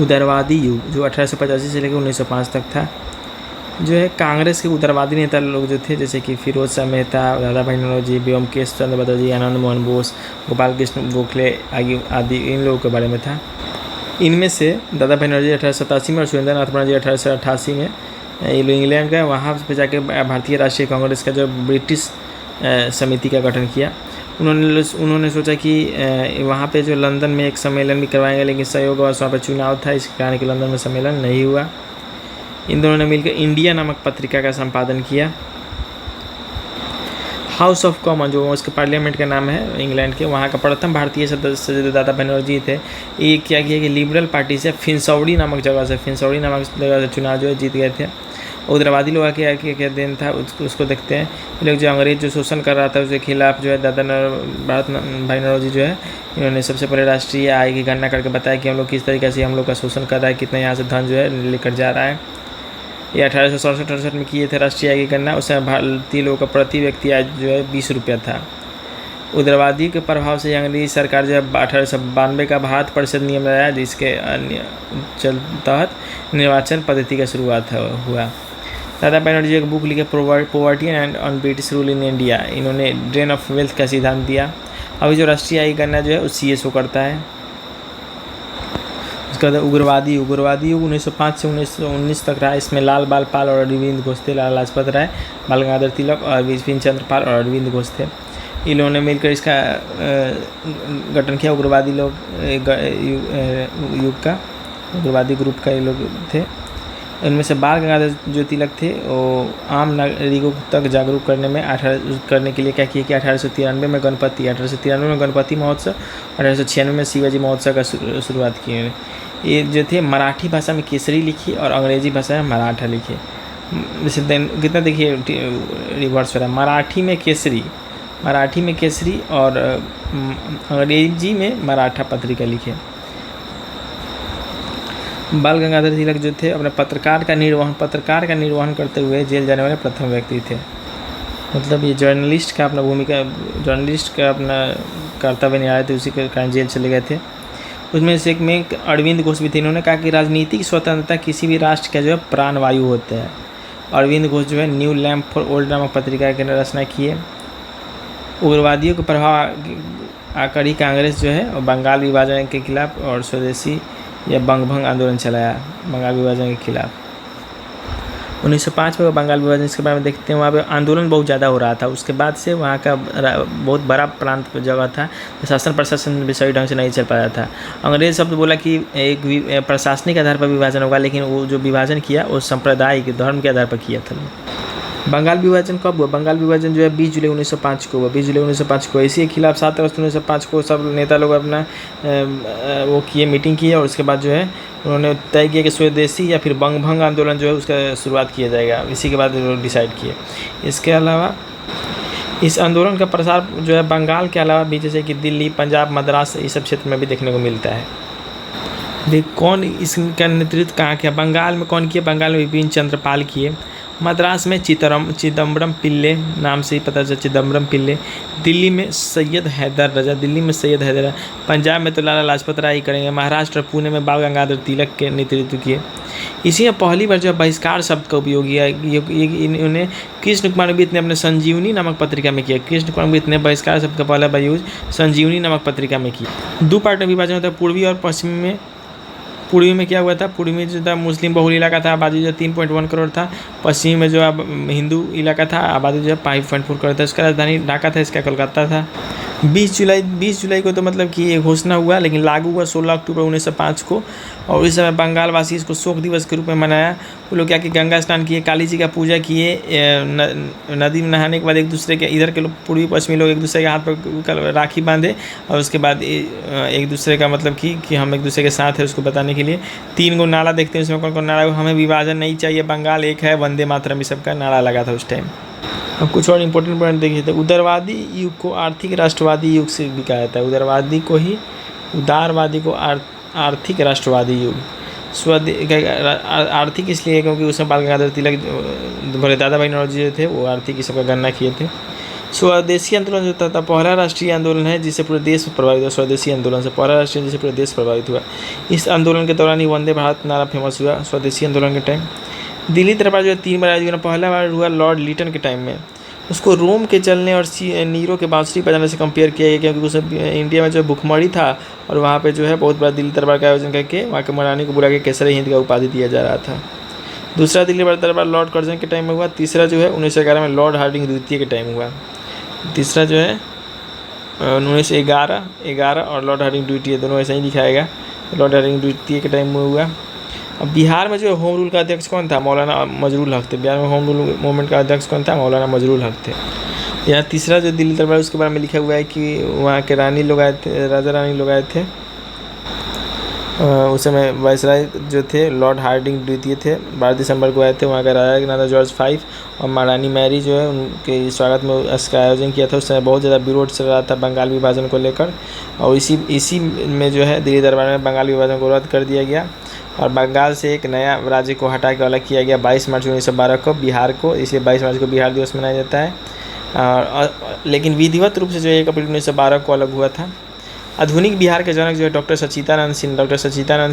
उदारवादी युग जो 1885 से लेकर 1905 तक था, जो है कांग्रेस के उदारवादी नेता लोग जो थे, जैसे कि फिरोज शाह मेहता, दादा भाई नौरोजी, व्योमकेश चंद्र बटर्जी, आनंद मोहन बोस, गोपाल कृष्ण गोखले आदि इन लोगों के बारे में था। इनमें से दादा भाई नौरोजी 1887 में और सुरेंद्र नाथ बनर्जी 1888 में ये लोग इंग्लैंड गए। वहाँ पे जाके भारतीय राष्ट्रीय कांग्रेस का जो ब्रिटिश समिति का गठन किया। उन्होंने सोचा कि वहाँ पे जो लंदन में एक सम्मेलन भी करवाएंगे, लेकिन सहयोग और वहाँ पर चुनाव था, इस कारण कि लंदन में सम्मेलन नहीं हुआ। इन दोनों ने मिलकर इंडिया नामक पत्रिका का संपादन किया। हाउस ऑफ कॉमन जो उसके पार्लियामेंट का नाम है इंग्लैंड के, वहाँ का प्रथम भारतीय सदस्य जो दादा भाई नौरोजी थे, ये क्या किया कि लिबरल पार्टी से फिनसौड़ी नामक जगह से चुनाव जो है जीत गए थे। उग्रवादी लोगों के क्या दिन था उसको देखते हैं। ये लोग जो अंग्रेज जो शोषण कर रहा था उसके खिलाफ जो है भारत भाई नौरोजी जो है, इन्होंने सबसे पहले राष्ट्रीय आय की गणना करके बताया कि हम लोग किस तरीके से हम लोग का शोषण कर रहा है, कितना यहाँ से धन जो है लेकर जा रहा है। ये 1867-68 में किए थे राष्ट्रीय आय की गणना। उस समय भारतीय लोगों का प्रति व्यक्ति आय जो है 20 रुपया था। उग्रवादी के प्रभाव से अंग्रेजी सरकार जो है 1892 का भारत परिषद नियम लाया, जिसके तहत निर्वाचन पद्धति का शुरुआत हुआ। दादा भाई नौरोजी एक बुक लिखे poverty and on British rule in India. इन्होंने ड्रेन ऑफ वेल्थ का सिद्धांत दिया। अभी जो राष्ट्रीय आय गणना जो है वो CSO करता है। उसके बाद उग्रवादी युग 1905 से 1919 तक रहा। इसमें लाल बाल पाल और अरविंद घोष थे, लाला लाजपत राय, बाल गंगाधर तिलक और बिपिन चंद्र पाल और अरविंद घोष थे। इन लोगों ने मिलकर इसका गठन किया। उग्रवादी लोग युग का उग्रवादी ग्रुप का ये लोग थे। इनमें से बाल गंगाधर जो तिलक थे वो आम नागरिकों तक जागरूक करने के लिए क्या किया कि 1893 में गणपति महोत्सव, 1896 में शिवाजी महोत्सव का शुरुआत की। ये जो थे मराठी भाषा में केसरी लिखी और अंग्रेजी भाषा में मराठा लिखे। जैसे कितना देखिए रिवर्स हो रहा है, मराठी में केसरी और अंग्रेजी में मराठा पत्रिका लिखे। बाल गंगाधर तिलक जो थे अपने पत्रकार का निर्वहन करते हुए जेल जाने वाले प्रथम व्यक्ति थे। मतलब ये जर्नलिस्ट का अपना कर्तव्य निभाए थे, उसी के कारण जेल चले गए थे। उसमें से एक में अरविंद घोष भी थे। इन्होंने कहा कि राजनीतिक स्वतंत्रता किसी भी राष्ट्र का जो है प्राणवायु होता है। अरविंद घोष जो है न्यू लैम्प फॉर ओल्ड नामक पत्रिका की रचना किए। उग्रवादियों के प्रभाव आकर ही कांग्रेस जो है बंगाल विभाजन के खिलाफ और स्वदेशी या बंगभंग आंदोलन चलाया बंगाल विभाजन के खिलाफ। 1905 में बंगाल विभाजन इसके बारे में देखते हैं। वहाँ पे आंदोलन बहुत ज़्यादा हो रहा था। उसके बाद से वहाँ का बहुत बड़ा प्रांत जगह था, शासन प्रशासन भी सही ढंग से नहीं चल पाया था। अंग्रेज शब्द बोला कि एक प्रशासनिक आधार पर विभाजन होगा, लेकिन वो जो विभाजन किया वो सांप्रदायिक धर्म के आधार पर किया था। बंगाल विभाजन कब हुआ? बंगाल विभाजन जो है 20 जुलाई 1905 को हुआ। 20 जुलाई 1905 को इसी के खिलाफ 7 अगस्त 1905 को सब नेता लोग अपना वो किए, मीटिंग की और उसके बाद जो है उन्होंने तय किया कि स्वदेशी या फिर बंगभंग आंदोलन जो है उसका शुरुआत किया जाएगा। इसी के बाद उन्होंने डिसाइड किए। इसके अलावा इस आंदोलन का प्रसार जो है बंगाल के अलावा भी, जैसे कि दिल्ली, पंजाब, मद्रास, इस सब क्षेत्र में भी देखने को मिलता है। कौन इसका नेतृत्व कहाँ किया? बंगाल में कौन किया? बंगाल में बिपिन चंद्र पाल किए। मद्रास में चिदम्बरम पिल्ले नाम से ही पता चला, चिदम्बरम पिल्ले। दिल्ली में सैयद हैदर रजा। पंजाब में तो लाला लाजपत राय ही करेंगे। महाराष्ट्र पुणे में बाल गंगाधर तिलक के नेतृत्व किए। इसी में पहली बार जो बहिष्कार शब्द का उपयोग किया इन्होंने कृष्ण कुमार वित्त ने अपने संजीवनी नामक पत्रिका में किया। कृष्ण कुमार वित्त ने बहिष्कार शब्द का पहला बार यूज संजीवनी नामक पत्रिका में किया। 2 पार्ट में विभाजन होता है, पूर्वी और पश्चिमी में। पूर्वी में क्या हुआ था? पूर्वी में जो था मुस्लिम बहुल इलाका था, आबादी जो 3.1 करोड़ था। पश्चिमी में जो अब हिंदू इलाका था, आबादी जो है 5.4 करोड़ था। इसका राजधानी ढाका था, इसका कोलकाता था। 20 जुलाई को तो मतलब कि ये घोषणा हुआ, लेकिन लागू हुआ 16 अक्टूबर 1905 को। और इस समय बंगाल वासी इसको शोक दिवस के रूप में मनाया। वो लोग क्या कि गंगा स्नान किए, काली जी का पूजा किए, नदी में नहाने के बाद एक दूसरे के इधर के लोग पूर्वी पश्चिमी लोग एक दूसरे के हाथ पर राखी बांधे और उसके बाद एक दूसरे का मतलब कि हम एक दूसरे के साथ है उसको बताने के लिए 3 गो नारा देखते हैं। उसमें कौन कौन नारा? हमें विभाजन नहीं चाहिए, बंगाल एक है, वंदे मातरम, इस सब का नारा लगा था उस टाइम। अब कुछ और इम्पोर्टेंट पॉइंट देखिए तो उदारवादी युग को आर्थिक राष्ट्रवादी युग से भी कहा जाता है। उदारवादी को आर्थिक राष्ट्रवादी युग। आर्थिक इसलिए क्योंकि उसमें बाल गंगाधर तिलक भले दादा भाई नौरोजी जो थे वो आर्थिक की सबका गणना किए थे। स्वदेशी आंदोलन जो था पहला राष्ट्रीय आंदोलन है जिससे पूरे देश प्रभावित हुआ। स्वदेशी आंदोलन से पहला राष्ट्रीय जिससे पूरे देश प्रभावित हुआ। इस आंदोलन के दौरान ही वंदे भारत नारा फेमस हुआ स्वदेशी आंदोलन के टाइम। दिल्ली दरबार जो है 3 बार आयोजित हुआ। पहला बार हुआ लॉर्ड लिटन के टाइम में। उसको रोम के चलने और नीरो के बांसुरी बजाने से कंपेयर किया गया क्योंकि उस इंडिया में जो भुखमरी था और वहाँ पे जो है बहुत बड़ा दिल्ली दरबार का आयोजन करके वहाँ के महारानी को बुला के केसरी हिंद का उपाधि दिया जा रहा था। दूसरा दिल्ली दरबार लॉर्ड कर्जन के टाइम में हुआ। तीसरा जो है 1911 में लॉर्ड हार्डिंग द्वितीय के टाइम हुआ। तीसरा जो है 1911 और लॉर्ड हार्डिंग द्वितीय दोनों ऐसा ही दिखाएगा। लॉर्ड हार्डिंग द्वितीय के टाइम में हुआ। अब बिहार में जो है होम रूल का अध्यक्ष कौन था? मौलाना मजरूल हक थे। बिहार में होम रूल मूवमेंट का अध्यक्ष कौन था? मौलाना मजरूल हक थे। यहाँ तीसरा जो दिल्ली दरबार उसके बारे में लिखा हुआ है कि वहाँ के रानी लोग आए थे, राजा रानी लोग आए थे। उस समय वायसराय जो थे लॉर्ड हार्डिंग द्वितीय थे। 12 दिसंबर को आए थे। वहाँ का राजा का नाम था जॉर्ज 5 और महारानी मैरी जो है उनके स्वागत में इसका आयोजन किया था। उस समय बहुत ज़्यादा विरोध चल रहा था बंगाल विभाजन को लेकर और इसी में जो है दिल्ली दरबार में बंगाल विभाजन को रद्द कर दिया गया और बंगाल से एक नया राज्य को हटा के अलग किया गया 22 मार्च 1912 को बिहार को। इसलिए 22 मार्च को बिहार दिवस मनाया जाता है। लेकिन विधिवत रूप से जो 1 अप्रैल 1912 को अलग हुआ था। आधुनिक बिहार के जनक जो है डॉक्टर सच्चिदानंद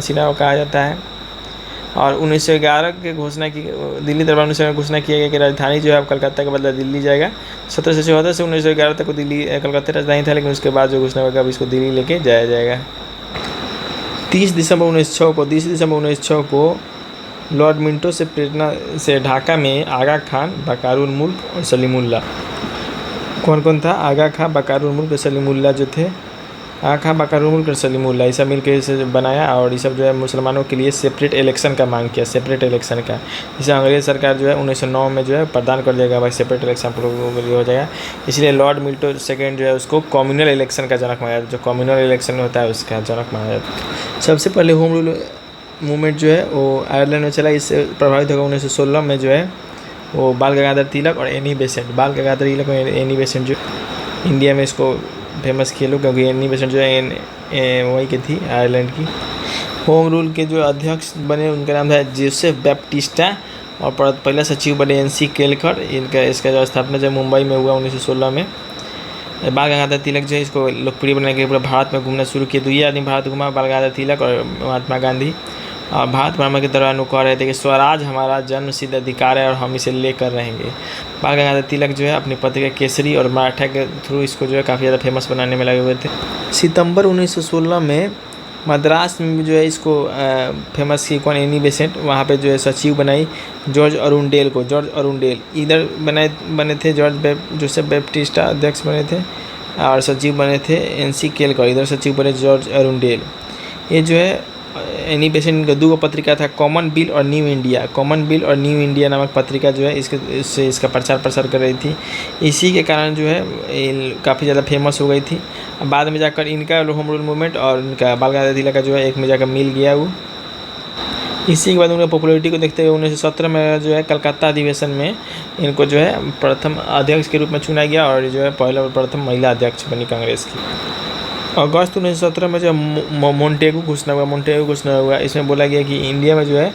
सिन्हा को कहा जाता है। और 1911 की घोषणा की दिल्ली दरबार में घोषणा किया गया कि राजधानी जो है अब कलकत्ता के बदला दिल्ली जाएगा। 1774 से 1911 तक को दिल्ली कलकत्ता राजधानी था, लेकिन उसके बाद जो घोषणा होगा अब इसको दिल्ली लेके जाया जाएगा। 30 दिसंबर 1906 को लॉर्ड मिंटो से प्रेरणा से ढाका में आगा खान, बकारुल मुल्क और सलीमुल्लाह कौन था? आगा खां, बकारुल मुल्क और सलीमुल्लाह जो थे। आगा खां, बकारुल मुल्क और सलीमुल्लाह ये सब मिलकर इसे बनाया और ये सब जो है मुसलमानों के लिए सेपरेट इलेक्शन का मांग किया, सेपरेट इलेक्शन का। जिसे अंग्रेज सरकार जो है 1909 में जो है प्रदान कर देगा भाई सेपरेट इलेक्शन हो जाएगा। इसलिए लॉर्ड मिल्टन सेकेंड जो है उसको कम्युनल इलेक्शन का जनक माना जाता है। जो कम्युनल इलेक्शन होता है उसका जनक माना जाता है। सबसे पहले होम रूल मूवमेंट जो है वो आयरलैंड में चला। इससे प्रभावित होगा 1916 में जो है वो बाल गंगाधर तिलक और एनी बेसेंट। बाल गंगाधर तिलक और एनी बेसेंट जो इंडिया में इसको फेमस किए लोग क्योंकि एनी बेसेंट जो है वही की थी आयरलैंड की। होम रूल के जो अध्यक्ष बने उनका नाम था जोसेफ बैप्टिस्टा और पहला सचिव बने NC केलकर। इसका जो स्थापना जब मुंबई में हुआ 1916 में। बाल गंगाधर तिलक जो है इसको लोकप्रिय बनाने के लिए पूरा भारत में घूमना शुरू किया। 2 आदमी भारत घूमा, बाल गंगाधर तिलक और महात्मा गांधी। भारत भ्रमण के दौरान वो कह रहे थे कि स्वराज हमारा जन्मसिद्ध अधिकार है और हम इसे लेकर रहेंगे। बाल गंगाधर तिलक जो है अपनी पत्रिका केसरी और मराठा के थ्रू इसको जो है काफ़ी ज़्यादा फेमस बनाने में लगे हुए थे। सितंबर 1916 में मद्रास में जो है इसको फेमस की कौन? Annie Besant. वहाँ पे जो है सचिव बनाई जॉर्ज अरुंडेल को। जॉर्ज अरुंडेल इधर बने थे जोसेफ बैप्टिस्टा अध्यक्ष बने थे और सचिव बने थे NC केलकर। इधर सचिव बने जॉर्ज अरुंडेल। ये जो है एनी बेसेंट का 2 पत्रिका था, कॉमन बिल और न्यू इंडिया नामक पत्रिका जो है इसका प्रचार प्रसार कर रही थी। इसी के कारण जो है काफ़ी ज़्यादा फेमस हो गई थी। बाद में जाकर इनका होम रूल मूवमेंट और इनका बाल गंगाधर तिलक का जो है एक में जाकर मिल गया वो। इसी के बाद उनकी पॉपुलैरिटी को देखते हुए 1917 में जो है कलकत्ता अधिवेशन में इनको जो है प्रथम अध्यक्ष के रूप में चुना गया और जो है प्रथम महिला अध्यक्ष बनी कांग्रेस की। अगस्त 1917 में जो मोंटेगू घोषणा हुआ। इसमें बोला गया कि इंडिया में जो है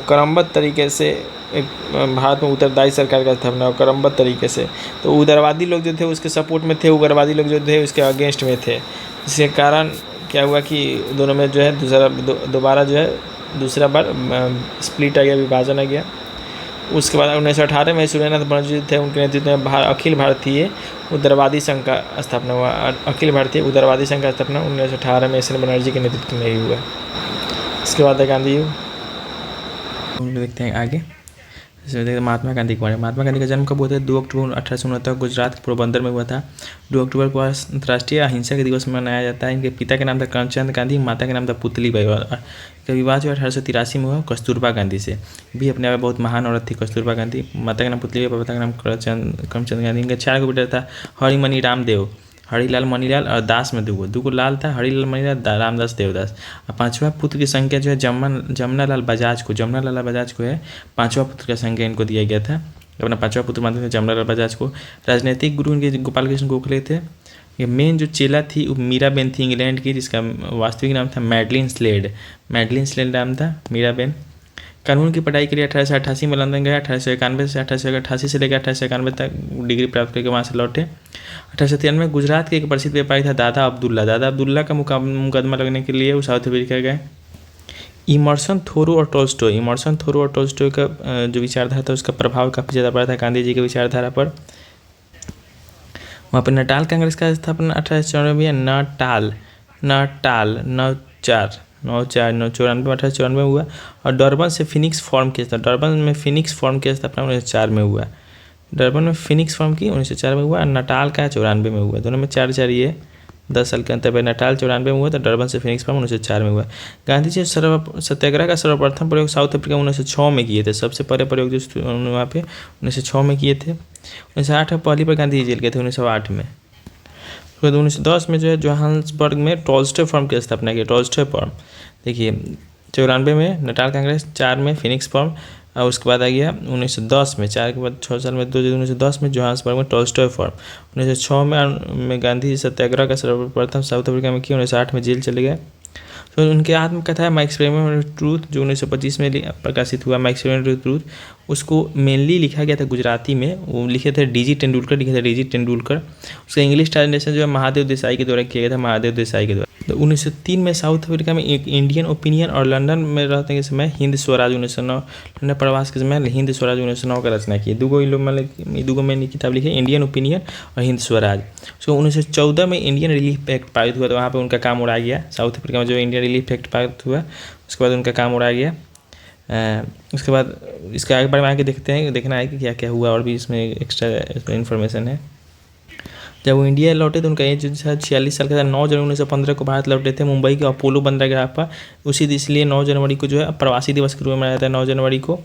क्रमबद्ध तरीके से एक भारत में उत्तरदायी सरकार का स्थापना हो, क्रमबद्ध तरीके से। तो उदारवादी लोग जो थे उसके सपोर्ट में थे, उग्रवादी लोग जो थे उसके अगेंस्ट में थे। जिसके कारण क्या हुआ कि दोनों में जो है दोबारा जो है दूसरा बार स्प्लिट आ गया, विभाजन आ गया। उसके बाद 1918 में सूर्यनाथ बनर्जी थे, उनके नेतृत्व में अखिल भारतीय उदारवादी संघ का स्थापना हुआ। अखिल भारतीय उदारवादी संघ का स्थापना 1918 में SN बनर्जी के नेतृत्व में ही हुआ। इसके बाद गांधी युग देखते हैं आगे। महात्मा गांधी के बारे में। महात्मा गांधी का जन्म कब हुआ था? 2 अक्टूबर 1869 गुजरात के पोरबंदर में हुआ था। 2 अक्टूबर को अंतर्राष्ट्रीय अहिंसा के दिवस मनाया जाता है। इनके पिता के नाम था करमचंद गांधी, माता के नाम था पुतलीबाई। का विवाह जो 1883 में हुआ कस्तूरबा गांधी से। भी अपने आप में बहुत महान औरत थी कस्तूरबा गांधी। माता का नाम पुतलीबाई, पिता का नाम करमचंद गांधी। इनके 4 बेटा था, हरिमणि रामदेव, हरिलाल मणिलाल और दास में दूगो लाल था, हरिलाल मणिलाल, रामदास देवदास। और 5वां पुत्र की संख्या जो है जमुनालाल बजाज को है 5वां पुत्र का संख्या इनको दिया गया था। अपना 5वां पुत्र मानते थे जमुनालाल बजाज को। राजनीतिक गुरु इनके गोपाल कृष्ण गोखले थे। ये मेन जो चेला थी वो मीराबेन थी इंग्लैंड की, जिसका वास्तविक नाम था मैडलिन स्लेड नाम था मीराबेन। कानून की पढ़ाई के लिए 1888 में लंदन गए। 1891 से 1888 से लेकर 1891 तक डिग्री प्राप्त करके वहाँ से लौटे। 1893 में गुजरात के एक प्रसिद्ध व्यापारी था दादा अब्दुल्ला का मुकदमा लगने के लिए वो साउथ अफ्रीका गए। इमर्सन थोरो और टोल्स्टॉय का जो विचारधारा था उसका प्रभाव काफ़ी ज़्यादा पड़ा था गांधी जी की विचारधारा पर। वहाँ पर नटाल कांग्रेस का स्थापना 1894 में 1894 में हुआ। और डरबन में फिनिक्स फॉर्म की स्थापना 1904 में हुआ। डरबन में फिनिक्स फॉर्म की 1904 में हुआ और नटाल का 94 में हुआ। दोनों में 4 ये 10 साल के अंतर पे नटाल 94 में हुआ तो डरबन से फिनिक्स फॉर्म 1904 में हुआ। गांधी जी सत्याग्रह का सर्वप्रथम प्रयोग साउथ अफ्रीका में 1906 में किए थे। सबसे पहले प्रयोग जो वहाँ पे 1906 में किए थे। 1908 में पहली बार गांधी जी जेल गए थे 1908 में। उसके बाद 1910 में जो है जोहान्सबर्ग में टॉल्स्टॉय फॉर्म की स्थापना की। टॉल्स्टॉय फॉर्म देखिए 94 में नटाल कांग्रेस, 4 में फिनिक्स फॉर्म और उसके बाद आ गया 1910 में 4 के बाद 6 साल में 1910 में जोहान्सबर्ग में टॉल्स्टॉय फॉर्म। 1906 में गांधी सत्याग्रह का सर्वप्रथम साउथ अफ्रीका में किया। 1908 में जेल चले गए। तो उनके आत्मकथा है माई एक्सपेरिमेंट विद ट्रूथ जो 1925 में प्रकाशित हुआ। माई एक्सपेरिमेंट विद ट्रूथ उसको मेनली लिखा गया था गुजराती में। वो लिखे थे डी जी तेंदुलकर। उसका इंग्लिश ट्रांसलेशन जो है महादेव देसाई के द्वारा किया गया था। तो 1903 में साउथ अफ्रीका में एक इंडियन ओपिनियन और लंदन में रहते के समय हिंद स्वराज 1909 लंदन प्रवास के समय हिंद स्वराज 1909 का रचना किए। दूगो में किताब लिखी इंडियन ओपिनियन और हिंद स्वराज। उसको 1914 में इंडियन रिलीफ एक्ट पारित हुआ तो वहाँ पे उनका काम उड़ा गया। साउथ अफ्रीका में जो इंडियन रिलीफ एक्ट पारित हुआ उसके बाद उनका काम उड़ा गया। उसके बाद इसके आगे बारे में आगे देखना है कि क्या क्या हुआ और भी इसमें एक्स्ट्रा इन्फॉर्मेशन है। जब वो इंडिया लौटे तो उनका एज 46 साल का था। 9 जनवरी 1915 को भारत लौटे थे मुंबई के अपोलो बंदरगाह पर। इसलिए 9 जनवरी को जो है प्रवासी दिवस के रूप में मनाया जाता है। 9 जनवरी को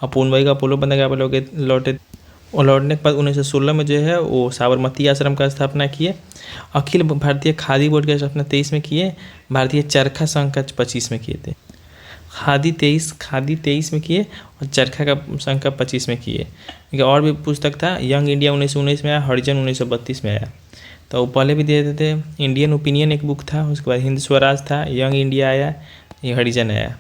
मुंबई का अपोलो बंदरगाह पर लौटे और लौटने के बाद 1916 में जो है वो साबरमती आश्रम का स्थापना किए। अखिल भारतीय खादी बोर्ड का स्थापना 23 में किए। भारतीय चरखा संघ का 25 में किए थे। खादी 23 में किए और चरखा का संघ का 25 में किए। और भी पुस्तक था यंग इंडिया 1919 में आया, हरिजन 1932 में आया। तो वो पहले भी दे देते थे। इंडियन ओपिनियन एक बुक था, उसके बाद हिंद स्वराज था, यंग इंडिया आया, ये हरिजन आया।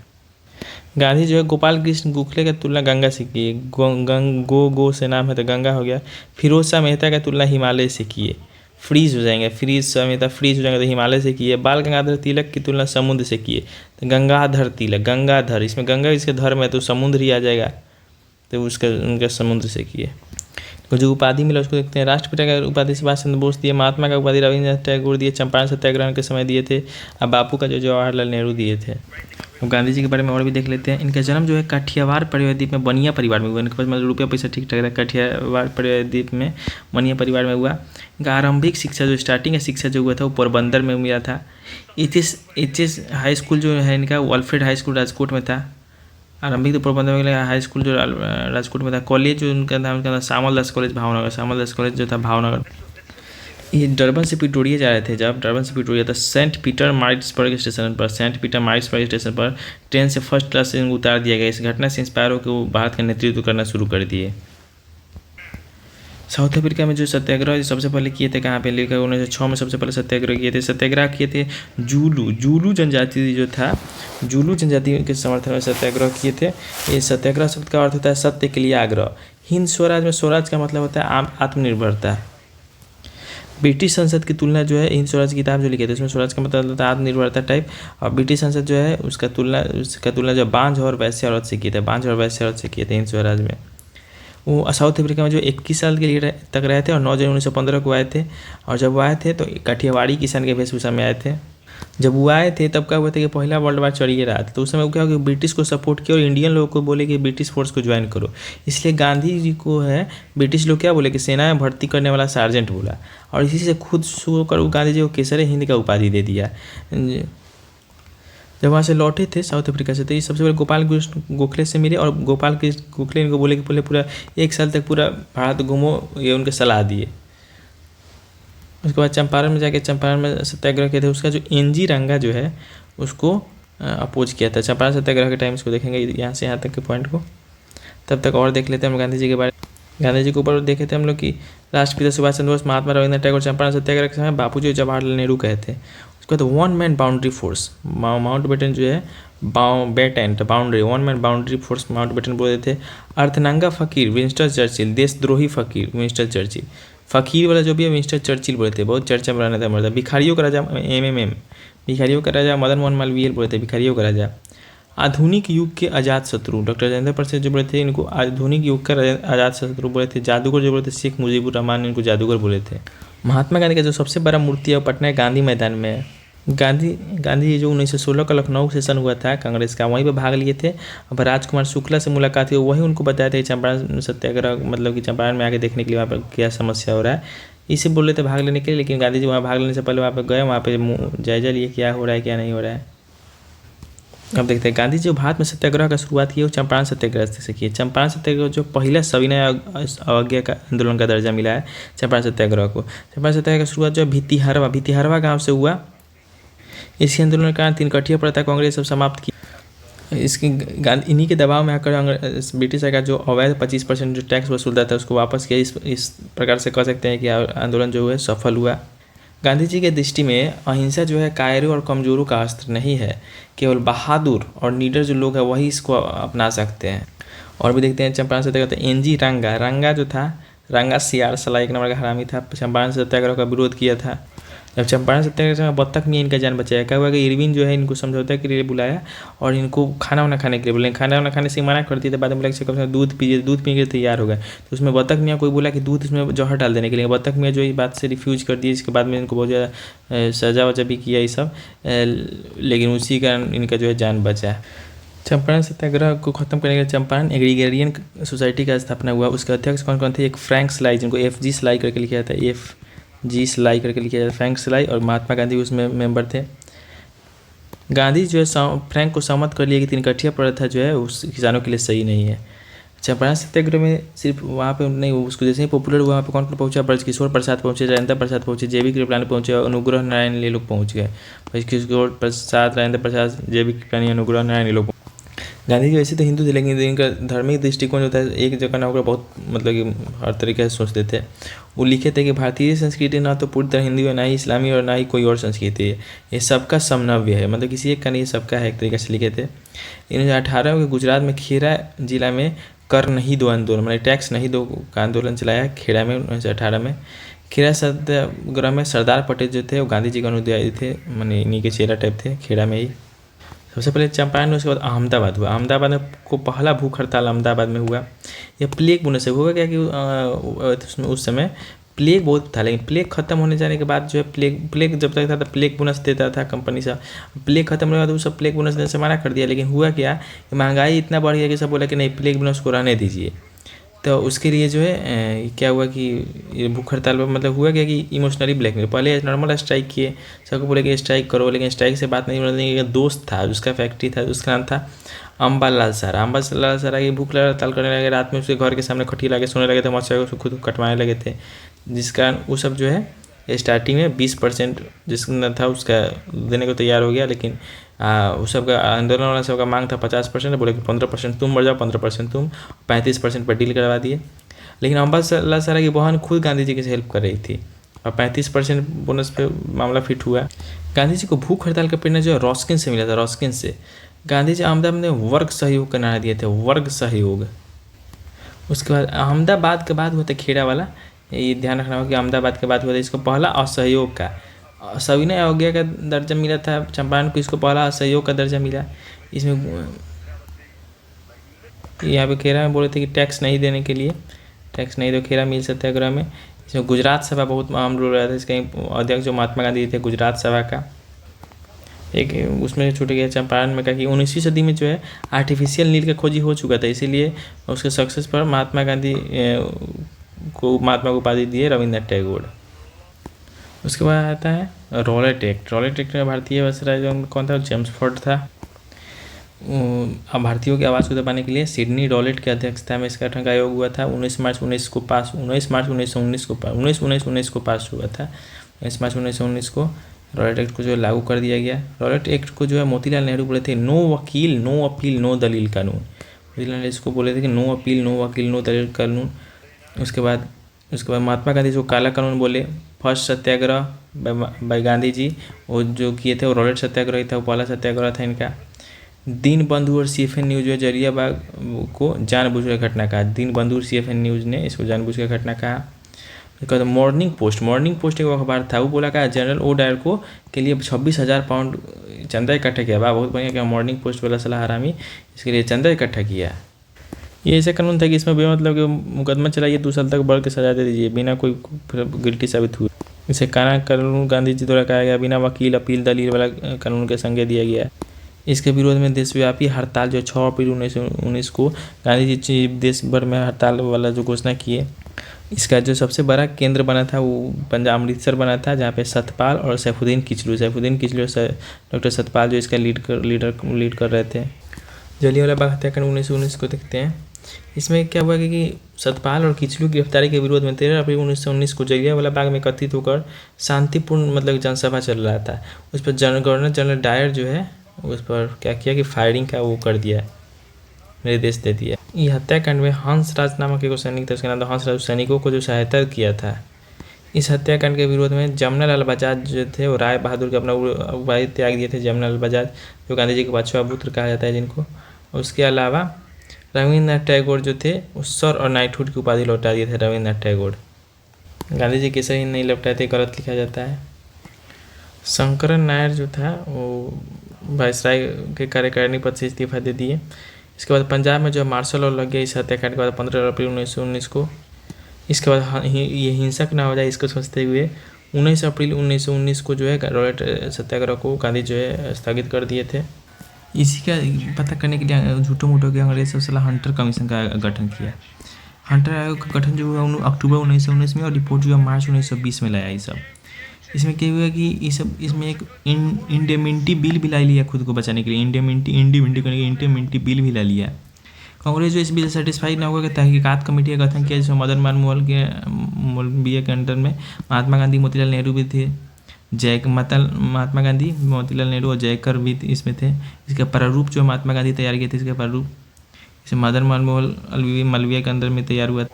गांधी जो है गोपाल कृष्ण गोखले का तुलना गंगा से किए। गो से नाम है तो गंगा हो गया। फिरोज शाह मेहता का तुलना हिमालय से किए। फ्रीज हो जाएंगे तो हिमालय से किए। बाल गंगाधर तिलक की तुलना समुद्र से किए तो गंगाधर इसमें गंगा इसके धर्म है तो समुद्र ही आ जाएगा तो उनका समुद्र से किए। तो जो उपाधि मिला उसको देखते हैं। राष्ट्रपिता का उपाधि सुभाष चंद्र बोस दिए। महात्मा का उपाधि रविंद्रनाथ टैगोर दिए। चंपारण सत्याग्रह के समय दिए थे। और बापू का जो जवाहरलाल नेहरू दिए थे। अब गांधी जी के बारे में और भी देख लेते हैं। इनका जन्म जो है काठियावाड़ परिवार द्वीप में बनिया परिवार में हुआ। इनके पास मतलब रुपया पैसा ठीक ठाक था। काठियावाड़ परिवार द्वीप में बनिया परिवार में हुआ। इनका आरंभिक शिक्षा जो स्टार्टिंग का शिक्षा जो हुआ था वो पोरबंदर में हुआ था। एच हाई स्कूल जो है इनका अल्फ्रेड हाई स्कूल राजकोट में था। आरंभिक तो पोरबंदर में गया। हाई स्कूल जो राजकोट में था। कॉलेज जो उनका था श्यामल दास कॉलेज भावनगर। ये डरबन से पिटोरिया जा रहे थे। जब डरबन से पिटोरिया था सेंट पीटर मारिट्सबर्ग स्टेशन पर ट्रेन से फर्स्ट क्लास से उतार दिया गया। इस घटना से इंस्पायर होकर वो भारत का नेतृत्व करना शुरू कर दिए। साउथ अफ्रीका में जो सत्याग्रह सबसे पहले किए थे कहाँ पे लेकर 1906 में सबसे पहले सत्याग्रह किए थे जूलू जनजाति जो था जूलू जनजाति के समर्थन में सत्याग्रह किए थे। ये सत्याग्रह शब्द का अर्थ होता है सत्य के लिए आग्रह। हिंद स्वराज में स्वराज का मतलब होता है आत्मनिर्भरता। ब्रिटिश संसद की तुलना जो है हिंद स्वराज की किताब जो लिखे थे उसमें स्वराज का मतलब होता है आत्मनिर्भरता टाइप। और ब्रिटिश संसद जो है उसका तुलना जो बांझ और वैश्य औरत से किए थे हिंद स्वराज में। वो साउथ अफ्रीका में जो 21 साल के लिए तक रहे थे और 9 जनवरी 1915 को आए थे। और जब वो आए थे तो काठियावाड़ी किसान के वेशभूषा में आए थे। जब वो आए थे तब क्या हुआ था कि पहला वर्ल्ड वार चल ही रहा था। तो उस समय वो क्या हो कि ब्रिटिश को सपोर्ट किया और इंडियन लोगों को बोले कि ब्रिटिश फोर्स को ज्वाइन करो। इसलिए गांधी जी को है ब्रिटिश लोग क्या बोले कि सेना में भर्ती करने वाला सार्जेंट बोला। और इसी से खुद होकर वो गांधी जी को केसर हिंद का उपाधि दे दिया। जब वहाँ से लौटे थे साउथ अफ्रीका से तो ये सबसे पहले गोपाल कृष्ण गोखले से मिले और गोपाल कृष्ण गोखले इनको बोले कि पूरा 1 साल तक पूरा भारत घूमो, ये उनके सलाह दिए। उसके बाद चंपारण में जाके चंपारण में सत्याग्रह किए थे। उसका जो एनजी रंगा जो है उसको अपोज किया था। चंपारण सत्याग्रह के टाइम इसको देखेंगे यहाँ से यहाँ तक के पॉइंट को। तब तक और देख लेते हैं हम गांधी जी के बारे में। गांधी जी के ऊपर देखे थे हम लोग कि राष्ट्रपिता सुभाष चंद्र बोस, महात्मा रविंद्रनाथ टैगोर, चंपारण सत्याग्रह के समय बापू जी जवाहरलाल नेहरू कहे थे। उसके बाद one man boundary force, Mountbatten जो है Batten boundary, one man boundary force Mountbatten बोलते थे। अर्थनंगा फकीर विंस्टन चर्चिल, देशद्रोही फकीर विंस्टन चर्चिल, फकीर वाला जो भी है विंस्टन चर्चिल बोले थे, बहुत चर्चा में रहना था मरता। भिखारियों का राजा MMM, भिखारियों का राजा मदन मोहन मालवीय बोले थे, भिखारियों का राजा। आधुनिक युग के अजात शत्रु डॉक्टर राजेंद्र प्रसाद जो बोले थे, इनको आधुनिक युग का अजात शत्रु बोले थे। जादूगर जो बोले थे शेख मुजीबुर रहमान, इनको जादूगर बोले थे। महात्मा गांधी का जो सबसे बड़ा मूर्ति है वो पटना गांधी मैदान में है। गांधी जो 1916 का लखनऊ सेशन हुआ था कांग्रेस का, वहीं पर भाग लिए थे। अब राजकुमार शुक्ला से मुलाकात हुई, वही उनको बताया था कि चंपारण सत्याग्रह मतलब कि चंपारण में आके देखने के लिए वहाँ पर क्या समस्या हो रहा है, इसे बोल रहे थे भाग लेने के लिए। लेकिन गांधी जी वहाँ भाग लेने से पहले वहाँ पर गए, वहाँ पर जायजा लिए क्या हो रहा है क्या नहीं हो रहा है। अब देखते हैं गांधी जी भारत में सत्याग्रह का शुरुआत की वो चंपारण सत्याग्रह से की। चंपारण सत्याग्रह जो पहला सविनय अवज्ञा का आंदोलन का दर्जा मिला है चंपारण सत्याग्रह को। चंपारण सत्याग्रह की शुरुआत जो भितिहरवा गांव से हुआ। इसी आंदोलन के कारण तीनकठिया प्रथा कांग्रेस सब समाप्त की। इसकी इन्हीं के दबाव में आकर ब्रिटिश सरकार जो अवैध 25% जो टैक्स वसूलता था उसको वापस किया। इस प्रकार से कह सकते हैं कि आंदोलन जो है सफल हुआ। गांधी जी के दृष्टि में अहिंसा जो है कायरों और कमजोरों का अस्त्र नहीं है, केवल बहादुर और निडर जो लोग हैं वही इसको अपना सकते हैं। और भी देखते हैं चंपारण सत्याग्रह। NG रंगा जो था, रंगा सियार सला एक नंबर का हरामी था, चंपारण सत्याग्रह का विरोध किया था। जब चंपारण सत्याग्रह में बत्तख में इनका जान बचाया, क्या हुआ कि इरविन जो है इनको समझौता के लिए बुलाया और इनको खाना वाना खाने के लिए बोले। खाना वाना खाने से मना करती थी, बाद में बोला कि कम से कम दूध पीजिए, दूध पीने के लिए तैयार हो गए। तो उसमें बत्तख मियाँ कोई बोला कि दूध इसमें जौहर डाल देने के लिए, बत्तख मियाँ जो इस बात से रिफ्यूज कर दिए। इसके बाद में इनको बहुत ज़्यादा सजा वजा भी किया ये सब, लेकिन उसी कारण इनका जो है जान बचा। चंपारण सत्याग्रह को खत्म करने के लिए चंपारण एग्रीगेरियन सोसाइटी का स्थापना हुआ। उसके अध्यक्ष कौन कौन थे? एक फ्रैंक स्लाई, जिनको FG स्लाई करके लिखा जाता है, FG स्लाई करके लिखा जाता है, फ्रैंक स्लाई, और महात्मा गांधी उसमें मेंबर थे। गांधी जो है फ्रैंक को सहमत कर लिया कि तीनकठिया प्रथा जो है उस किसानों के लिए सही नहीं है। चंपारण सत्याग्रह में सिर्फ वहाँ पे नहीं, उसको जैसे ही पॉपुलर हुआ वहाँ पे कौन कौन पहुँचा? ब्रजकिशोर प्रसाद पहुँचे, राजेंद्र प्रसाद पहुँचे, JB कृपलानी पहुँचे, अनुग्रह नारायण ये लोग पहुँच गए। ब्रजकिशोर प्रसाद, राजेंद्र प्रसाद, JB कृपलानी, अनुग्रह नारायण ये लोग। गांधी जी वैसे तो हिंदू थे, लेकिन इनका धार्मिक दृष्टिकोण जो था एक जगह ना होकर बहुत मतलब कि हर तरीके से सोचते थे। वो लिखे थे कि भारतीय संस्कृति ना तो पूरी तरह हिंदू है, ना ही इस्लामी और ना ही कोई और संस्कृति है, ये सबका समनव्य है, मतलब किसी एक का नहीं, सबका है, एक तरीके से लिखे थे। 1918 में गुजरात में खेड़ा जिला में कर नहीं दो आंदोलन, मतलब टैक्स नहीं दो का आंदोलन चलाया खेड़ा में 1918 में। खेड़ा सत्याग्रह में सरदार पटेल जो थे वो गांधी जी के अनुयायी थे, माने इन्हीं के चेहरा टाइप थे खेड़ा में ही। सबसे पहले चंपारण में, उसके बाद अहमदाबाद हुआ। अहमदाबाद में को पहला भूख हड़ताल अहमदाबाद में हुआ। यह प्लेग बुने से हुआ क्या कि उसमें उस समय प्लेग बहुत था, लेकिन प्लेग खत्म होने जाने के बाद जो है प्लेग जब तक था तो प्लेग बोनस देता था कंपनी से। प्लेग खत्म होने के बाद वो सब प्लेग बोनस देने से मना कर दिया। लेकिन हुआ क्या, महंगाई इतना बढ़ गया कि सब बोला कि नहीं, प्लेग बोनस को रहने दीजिए। तो उसके लिए जो है क्या हुआ कि ये भूख हड़ताल पर मतलब हुआ क्या कि इमोशनली ब्लैकमेल। पहले नॉर्मल स्ट्राइक किए, सबको बोले कि स्ट्राइक करो, लेकिन स्ट्राइक से बात नहीं बनी। एक दोस्त था, उसका फैक्ट्री था, उसका नाम था अम्बालाल सारा। अम्बालाल सारा की भूख हड़ताल करने लगे, रात में उसके घर के सामने खटिया लगे सोने लगे थे, मच्छर को खुद कटवाने लगे थे, जिस कारण वो सब जो है स्टार्टिंग में 20% जिसका था उसका देने को तैयार हो गया। लेकिन उस सबका आंदोलन वाला सबका मांग था 50%, बोले कि 15% तुम बढ़ जाओ, 15% तुम, 35% पर डील करवा दिए। लेकिन अम्बालाल सारा की बहन खुद गांधी जी की हेल्प कर रही थी और 35% बोनस पे मामला फिट हुआ। गांधी जी को भूख हड़ताल का प्रेरणा जो है रॉस्किन से मिला था, रॉस्किन से। गांधी जी अहमदाबाद में वर्ग सहयोग का नारा दिए थे, वर्ग सहयोग। उसके बाद अहमदाबाद के बाद हुआ था खेड़ा वाला, ये ध्यान रखना होगा कि अहमदाबाद के बाद हुआ था इसको पहला असहयोग का सविनय अवज्ञा का दर्जा मिला था। चंपारण को इसको पहला असहयोग का दर्जा मिला। इसमें यहाँ पे खेड़ा में बोले थे कि टैक्स नहीं देने के लिए, टैक्स नहीं दो खेड़ा मिल सत्याग्रह में। इसमें गुजरात सभा बहुत अहम रोल रहा था। इसका अध्यक्ष जो महात्मा गांधी थे गुजरात सभा का, एक उसमें छूट गया चंपारण में, कहा कि 19वीं सदी में जो है आर्टिफिशियल नील का खोजी हो चुका था, इसीलिए उसके सक्सेस पर महात्मा गांधी को महात्मा को उपाधि दिए रविंद्रनाथ टैगोर। उसके बाद आता है रॉलेट एक्ट। रॉलेट एक्ट में भारतीय वायसराय जो कौन था? चेम्सफोर्ड था। अब भारतीयों की आवाज़ को दबाने के लिए सिडनी रॉलेट की अध्यक्षता में इसका गठन का आयोग हुआ था। 19 मार्च 1919 को पास 1919 को पास हुआ था। 19 मार्च 1919 को रॉलेट एक्ट को जो लागू कर दिया गया। रॉलेट एक्ट को जो है मोतीलाल नेहरू बोले थे नो वकील नो अपील नो दलील कानून। मोतीलाल नेहरू इसको बोले थे कि नो अपील नो वकील नो दलील कानून। उसके बाद महात्मा गांधी जो काला कानून बोले, फर्स्ट सत्याग्रह, बाय गांधी जी, वो जो किए थे वो रॉलेट सत्याग्रह था, वो पहला सत्याग्रह था इनका। दीनबंधु और सीएफएन न्यूज़ जो है जलियांवाला बाग को जानबूझकर घटना कहा। दीनबंधु और सीएफएन न्यूज़ ने इसको जानबूझकर घटना कहा। उसके बाद मॉर्निंग पोस्ट एक अखबार था, वो बोला कहा जनरल ओ डायर को के लिए 26,000 पाउंड चंदा इकट्ठा किया। वाह, बहुत बढ़िया, क्या मॉर्निंग पोस्ट वाला सलाह हरामी इसके लिए चंदा इकट्ठा किया। ये ऐसा कानून था कि इसमें बेमतलब कि मुकदमा चलाइए 2 साल तक बढ़ के सजा दे दीजिए बिना कोई गिल्टी साबित हुए। इसे काना कानून गांधी जी द्वारा कहा गया, बिना वकील अपील दलील वाला कानून के संज्ञा दिया गया। इसके विरोध में देशव्यापी हड़ताल जो 6 अप्रैल 1919 को गांधी जी देश भर में हड़ताल वाला जो घोषणा किए। इसका जो सबसे बड़ा केंद्र बना था वो पंजाब अमृतसर बना था, जहाँ पे सतपाल और सैफुद्दीन किचलू और डॉक्टर सतपाल जो इसका लीड कर रहे थे। जलियांवाला बाग हत्याकांड 1919 को देखते हैं। इसमें क्या हुआ कि सतपाल और किचलू की गिरफ्तारी के विरोध में 13 अप्रैल 1919 को जलियांवाला बाग में एकत्रित होकर शांतिपूर्ण मतलब जनसभा चल रहा था। उस पर गवर्नर जनरल डायर जो है उस पर क्या किया कि फायरिंग का वो कर दिया, निर्देश दे दिया। ये हत्याकांड में हंसराज नामक एक सैनिक था, उसका नाम था हंसराज। सैनिकों को जो सहायता किया था इस हत्याकांड के विरोध में जमनालाल बजाज जो थे वो राय बहादुर के अपना उपाधि त्याग दिए थे। जमनालाल बजाज जो गांधी जी के पांचवा पुत्र कहा जाता है जिनको। उसके अलावा रविन्द्रनाथ टैगोर जो थे उस सर और नाइटहुड की उपाधि लौटा दिए थे रविन्द्रनाथ टैगोर। गांधी जी कैसे ही नहीं लौटाए थे, गलत लिखा जाता है। शंकरन नायर जो था वो वायसराय के कार्यकारिणी पद से इस्तीफा दे दिए। इसके बाद पंजाब में जो मार्शल लॉ लग गया इस हत्याकांड के बाद 15 अप्रैल 1919 को। इसके बाद ये हिंसक ना हो जाए इसको सोचते हुए 19 अप्रैल 1919 को जो है रॉलेट सत्याग्रह को गांधी जो है स्थगित कर दिए थे। इसी का पता करने के लिए झूठो मूठो के अंग्रेज सब सलाह हंटर कमीशन का गठन किया। हंटर आयोग का गठन जो हुआ अक्टूबर 1919 में और रिपोर्ट जो है मार्च 1920 में लाया। ये सब इसमें क्या हुआ कि इसमें एक इंडेमिनिटी बिल भी ला लिया खुद को बचाने के लिए। इंडेमिनिटी बिल भी ला लिया। कांग्रेस जो इस बिल से सेटिस्फाई न हुआ कि तहकीकात कमेटी का गठन किया, जिसमें मदन मोहन मौलविया के अंडर में महात्मा गांधी मोतीलाल नेहरू भी थे। महात्मा गांधी मोतीलाल नेहरू और जयकर भी इसमें थे। इसका प्रारूप जो महात्मा गांधी तैयार किए थे, इसका प्रारूप इसे मदन मोहन मौलविया के अंदर में तैयार हुआ।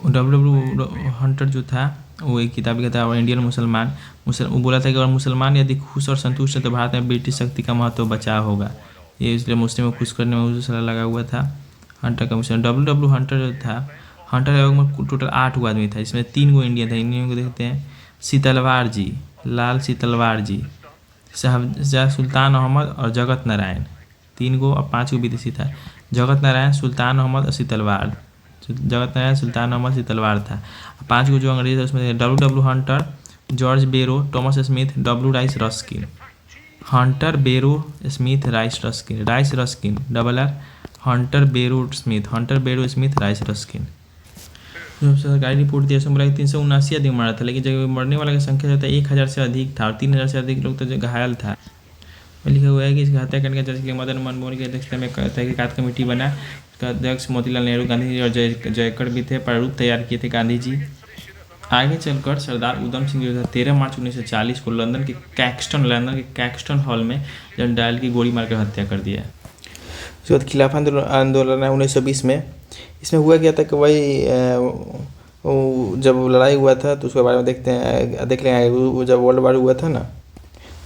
डब्ल्यू हंटर जो था वो एक किताब लिखा था और इंडियन मुसलमान वो बोला था कि अगर मुसलमान यदि खुश और संतुष्ट है तो भारत में ब्रिटिश शक्ति का महत्व बचाव होगा। ये इसलिए मुस्लिम को खुश करने में उसका लगा हुआ था हंटर कमीशन। डब्ल्यू हंटर जो था, हंटर आयोग में टोटल 8 आदमी था, इसमें 3 इंडियन था। इंडियन को देखते हैं सीतलवार जी, लाल सीतलवार जी, शाह सुल्तान अहमद और जगत नारायण। 3 और 5 विदेशी था। जगत नारायण, सुल्तान अहमद और सीतलवार। जगत नारायण, सुल्तान अहमद, सीतलवार था। 5 जो अंग्रेज थे उसमें W Hunter, George Barrow, Thomas Smith, W Rice Ruskin. Hunter, Barrow, Smith, Rice Ruskin double R. Hunter, Barrow, Smith, Rice Ruskin. जो सरकारी रिपोर्ट दिया उसमें बोला 379 आदमी मरा था, लेकिन जब मरने वाला की संख्या जो था 1000 से अधिक था और 3000 से अधिक लोग तो जो घायल था। लिखा हुआ है कि इस हत्याकांड के जांच के लिए मदन मोहन की अध्यक्षता में तहकीकात कमेटी बना। इसका अध्यक्ष मोतीलाल नेहरू, गांधी जी और जयकर भी थे। प्रारूप तैयार किए थे गांधी जी। आगे चलकर सरदार उधम सिंह जो था 13 मार्च 1940 को लंदन के कैक्सटन हॉल में जनरल डायल की गोली मारकर हत्या कर दिया। उसके बाद खिलाफत आंदोलन 1920 में इसमें हुआ क्या था कि वही जब लड़ाई हुआ था तो उसके बारे में देख लेंगे। जब वर्ल्ड वार हुआ था ना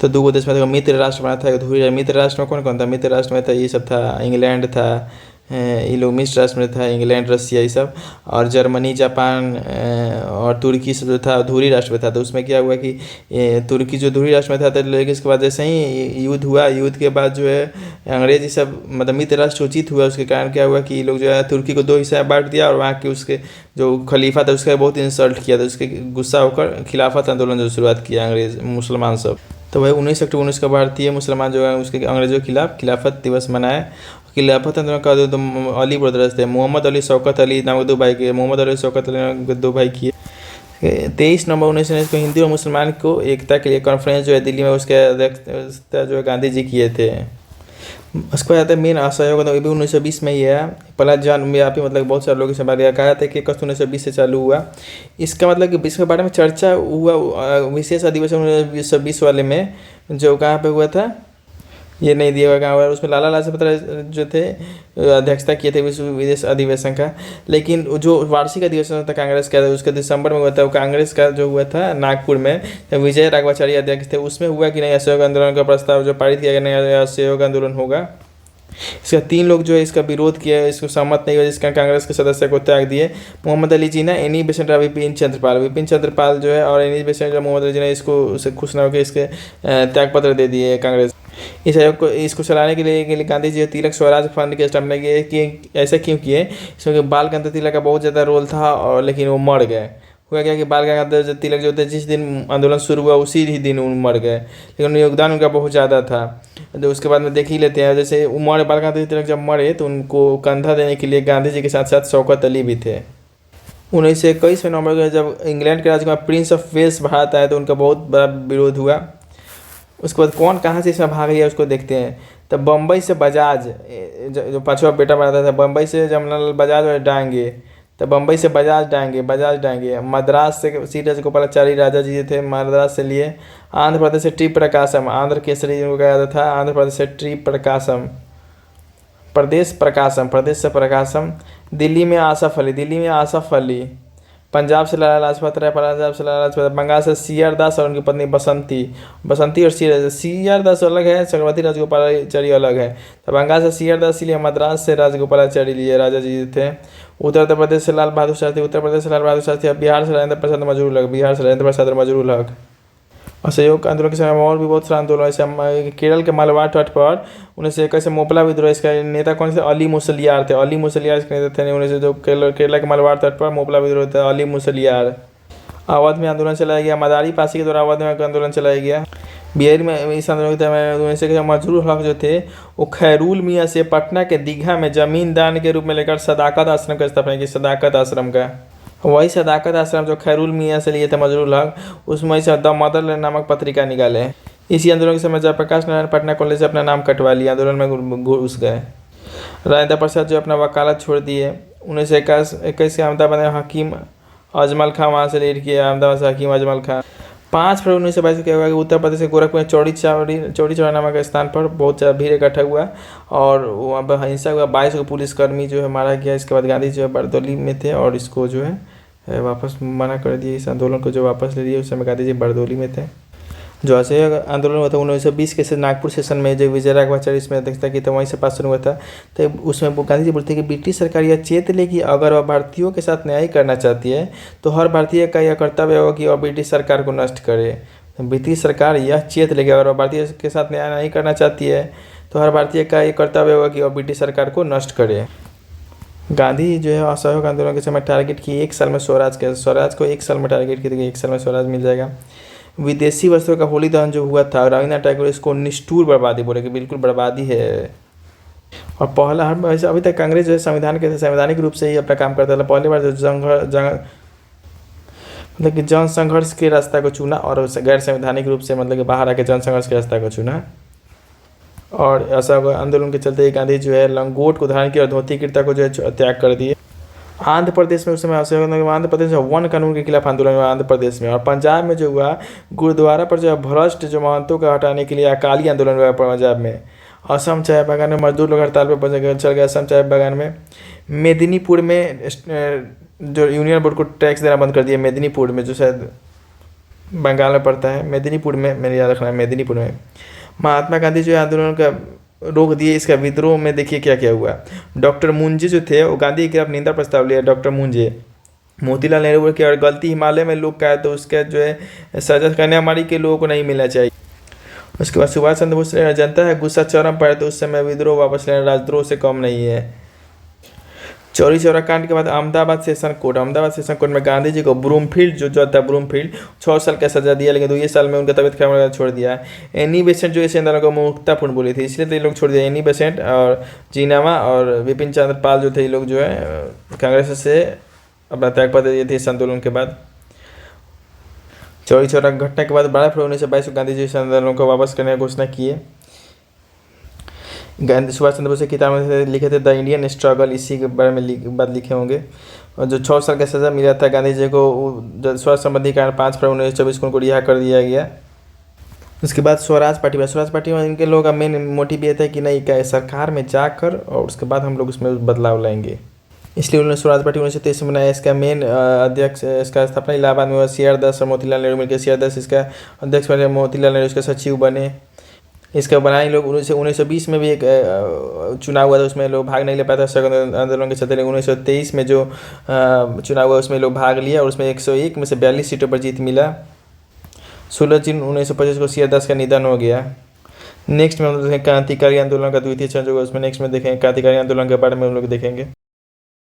तो 2 देश में मित्र राष्ट्र बना था। मित्र राष्ट्र में कौन कौन था? मित्र राष्ट्र में था ये सब था, इंग्लैंड था, ये लोग मित्र राष्ट्र में था, इंग्लैंड, रसिया ये सब, और जर्मनी, जापान और तुर्की सब जो था धुरी राष्ट्र में था। तो उसमें क्या हुआ कि तुर्की जो धुरी राष्ट्र में था तो लेकिन इसके बाद जैसे ही युद्ध हुआ, युद्ध के बाद जो है अंग्रेज ये सब मतलब मित्र राष्ट्र सूचित हुआ। उसके कारण क्या हुआ कि लोग जो है तुर्की को 2 हिस्से में बांट दिया और वहाँ के उसके जो खलीफा था उसका बहुत इंसल्ट किया था। उसके गुस्सा होकर खिलाफत आंदोलन जो शुरुआत किया अंग्रेज मुसलमान सब। तो वही 19 अक्टूबर 19 का भारतीय मुसलमान जो है उसके अंग्रेजों के खिलाफ खिलाफत दिवस मनाया। खिलाफत आंदोलन का तो अली ब्रदर्स थे, मोहम्मद अली, शौकत अली नाम के 2 भाई किए। मोहम्मद अली, शौकत अली नाम के 2 भाई किए। 23 नवंबर 1919 को हिंदू और मुसलमान को एकता के लिए कॉन्फ्रेंस जो है दिल्ली में उसके अध्यक्षता जो है गांधी जी किए थे। उसको जाता है मेन असहयोग तो ये भी 1920 में ही है। पहला जनव्यापी मतलब बहुत सारे लोग इस बारे में कहा था कि 1920 से चालू हुआ। इसका मतलब कि इसके बारे में चर्चा हुआ विशेष अधिवेशन 1920 वाले में जो कहाँ पे हुआ था ये नहीं दिया गया और उसमें लाला लाजपत राय जो थे अध्यक्षता किए थे विश्व विदेश अधिवेशन का। लेकिन जो वार्षिक अधिवेशन था कांग्रेस का, उसके दिसंबर में हुआ था, वो कांग्रेस का जो हुआ था नागपुर में, जब विजय राघवाचार्य अध्यक्ष थे, उसमें हुआ कि नहीं असहयोग आंदोलन का प्रस्ताव जो पारित किया गया, नहीं असहयोग आंदोलन होगा। इसका 3 लोग जो है इसका विरोध किया, इसको सहमत नहीं हुआ, जिसका कांग्रेस के सदस्य को त्याग दिए। मोहम्मद अली जिन्ना, एनी बेसेंट और विपिन चंद्रपाल जो है, और एनी बेसेंट और मोहम्मद अली जिन्ना इसको उसे खुश न होकर इसके त्यागपत्र दे दिए कांग्रेस। इस आयोग को इसको चलाने के लिए गांधी जी तिलक स्वराज फंड की स्थापना किए कि ऐसा क्यों किए, इसमें बाल गंगाधर तिलक का बहुत ज़्यादा रोल था, और लेकिन वो मर गए। हुआ क्या कि बाल गंगाधर तिलक जो थे जिस दिन आंदोलन शुरू हुआ उसी ही दिन मर गए, लेकिन योगदान उनका बहुत ज़्यादा था। तो उसके बाद में देख ही लेते हैं, जैसे उमर बाल गंगाधर तिलक जब मरे तो उनको कंधा देने के लिए गांधी जी के साथ साथ शौकत अली भी थे। 1921 नवंबर को जब इंग्लैंड के राजकुमार प्रिंस ऑफ वेल्स भारत आए तो उनका बहुत बड़ा विरोध हुआ। उसके बाद कौन कहाँ से इसमें भाग लिया उसको देखते हैं। तब बम्बई से बजाज जो पांचवा बेटा बनाता था, बम्बई से जमनालाल बजाज और डांगे, तब बम्बई से बजाज डांगे, मद्रास से सी राजगोपालाचारी राजा जी थे, मद्रास से लिए। आंध्र प्रदेश से टी प्रकाशम, आंध्र केसरी जो कहा जाता था, आंध्र प्रदेश से टी प्रकाशम, प्रदेश से प्रकाशम। दिल्ली में आसफ अली, पंजाब से लाला लाजपत राय, बंगाल से सीआर दास और उनकी पत्नी बसंती और सीआर दास अलग है, चक्रवर्ती राजगोपालाचारी अलग है। तो बंगाल से सीआर दास लिए, मद्रास से राजगोपालाचारी लिए, राजा जी थे। उत्तर प्रदेश से लाल बहादुर शास्त्री, बिहार से राजेंद्र प्रसाद मजरूल हक। असहयोग आंदोलन के समय और भी बहुत सारे आंदोलन, जैसे केरल के मालवा तट पर 1921 मोपला विद्रोह, इसका नेता कौन से? अली मुसलियार थे। इसके नेता थे 19 जो केरला के मालवा तट पर मोपला विद्रोह था, अली मुसलियार। अवध में आंदोलन चलाया गया, मदारी पासी के द्वारा अवध में आंदोलन चलाया गया। बिहार में इस आंदोलन के मजरूल हक जो थे वो खैरुल मियाँ से पटना के दीघा में जमीन दान के रूप में लेकर सदाकत आश्रम का स्थापना की, सदाकत आश्रम का। वही सदाकत आश्रम जो खैरुल मियाँ से लिए थे मजरूल हक, उसमें से द मदरलैंड नामक पत्रिका निकाले। इसी आंदोलन के समय जयप्रकाश नारायण पटना कॉलेज से अपना नाम कटवा लिया, आंदोलन में घुस गए। राजेंद्र प्रसाद जो अपना वकालत छोड़ दिए। 1921 के अहमदाबाद में हकीम अजमल खां वहाँ से लीड किया, अहमदाबाद से हकीम अजमल खां। 5 फरवरी 1922 को क्या हुआ कि उत्तर प्रदेश के गोरखपुर में चौड़ी चौड़ा नामक स्थान पर बहुत ज़्यादा भीड़ इकट्ठा हुआ और वहाँ पर हिंसा हुआ। 22 को पुलिसकर्मी जो है मारा गया। इसके बाद गांधी जो है बरदौली में थे और इसको जो है वापस मना कर दिया, इस आंदोलन को जो वापस ले लिए। उस समय गांधी जी बरदौली में थे। जो असहयोग आंदोलन हुआ था 1920 के नागपुर सेशन में, जो विजय राघवाचार्य इसमें अध्यक्षता की, तो वहीं से पास हुआ था। तो उसमें गांधी जी बोलते हैं कि ब्रिटिश सरकार यह चेत ले कि अगर वह भारतीयों के साथ न्याय करना चाहती है तो हर भारतीय का यह कर्तव्य होगा कि वह ब्रिटिश सरकार को नष्ट करे। ब्रिटिश सरकार यह चेत ले कि अगर वह भारतीय के साथ न्याय नहीं करना चाहती है तो हर भारतीय का यह कर्तव्य होगा कि वह ब्रिटिश सरकार को नष्ट करे। गांधी जो है असहयोग आंदोलन के समय टारगेट की 1 साल में स्वराज को 1 साल में टारगेट की थी, 1 साल में स्वराज मिल जाएगा। विदेशी वस्त्रों का होली दहन जो हुआ था, रवींद्रनाथ टैगोर इसको निष्ठुर बर्बादी बोले कि बिल्कुल बर्बादी है। और पहला वैसे अभी तक कांग्रेस जो है संवैधानिक रूप से ही अपना काम करता था। पहली बार जो मतलब कि जन संघर्ष के रास्ता को चुना और गैर संवैधानिक रूप से मतलब कि बाहर आके जन संघर्ष के रास्ता को चुना। और ऐसा आंदोलन के चलते गांधी जो है लंगोट को धारण किया और धोती कुर्ता को जो है त्याग कर दिए। आंध्र प्रदेश में उस समय आंध्र प्रदेश में 1 कानून के खिलाफ आंदोलन हुआ आंध्र प्रदेश में। और पंजाब में जो हुआ गुरुद्वारा पर जो है भ्रष्ट जो महंतों को हटाने के लिए अकाली आंदोलन हुआ पंजाब में। असम चाय बागान में मजदूर लोग हड़ताल पर चल गए। असम चाय बागान में मेदिनीपुर में जो यूनियन बोर्ड को टैक्स देना बंद कर दिया। मेदिनीपुर में जो शायद बंगाल में पड़ता है, मेदिनीपुर में, मैंने याद रखना है मेदिनीपुर में। महात्मा गांधी जो है आंदोलन का रोक दिए। इसका विद्रोह में देखिए क्या क्या हुआ। डॉक्टर मुंजे जो थे वो गांधी के खिलाफ निंदा प्रस्ताव लिया। डॉक्टर मुंजे मोतीलाल नेहरू की और गलती हिमालय में लोग का तो उसका जो है सजा कन्याकुमारी के लोगों को नहीं मिलना चाहिए। उसके बाद सुभाष चंद्र बोस जनता है गुस्सा चरम पर, तो उस समय विद्रोह वापस लेना राजद्रोह से कम नहीं है। चौरी चौरा कांड के बाद अहमदाबाद सेशन कोर्ट में गांधी जी को ब्रूमफील्ड जो था ब्रूमफील्ड 6 साल का सजा दिया, लेकिन 2 साल में उनका तबियत खराब छोड़ दिया। एनी बेसेंट जो इस आंदोलन को मुक्तापूर्ण बोली थी, इसलिए तो ये लोग छोड़ दिया। एनी बेसेंट और जीनामा और विपिन चंद्र पाल जो थे, ये लोग जो है कांग्रेस से अपना त्यागपत्र दिए थे इस आंदोलन के बाद। चौरी चौरा घटना के बाद 12 फरवरी 1922 को गांधी जी इस आंदोलन को वापस करने की घोषणा किए। गांधी सुभाष चंद्र बोस की किताब में लिखे थे द इंडियन स्ट्रगल, इसी के बारे में बात लिखे होंगे। और जो 6 साल का सजा मिला था गांधी जी को स्वास्थ्य संबंधी कारण 5 फरवरी 1924 को उनको रिहा कर दिया गया। उसके बाद स्वराज पार्टी में इनके लोगों का मेन मोटिव ये था कि नहीं, क्या सरकार में जाकर और उसके बाद हम लोग उसमें बदलाव लाएंगे। इसलिए उन्होंने स्वराज पार्टी 1923 में बनाया। इसका मेन अध्यक्ष, इसका स्थापना इलाहाबाद में हुआ। CR दास और मोतीलाल नेहरू मिलकर CR दास इसका अध्यक्ष बने, मोतीलाल नेहरू इसका सचिव बने। इसका बनाए लोग 1920 में भी एक चुनाव हुआ था, उसमें लोग भाग नहीं ले पाया था सशक्त आंदोलन के चलते। 1923 में जो चुनाव हुआ उसमें लोग भाग लिया और उसमें 101 में से 42 सीटों पर जीत मिला। 16 जून 1925 को CR दास का निधन हो गया। नेक्स्ट में हम लोग देखेंगे क्रांतिकारी आंदोलन का द्वितीय चरण जो उसमें नेक्स्ट में देखेंगे क्रांतिकारी आंदोलन के बारे में हम लोग देखेंगे।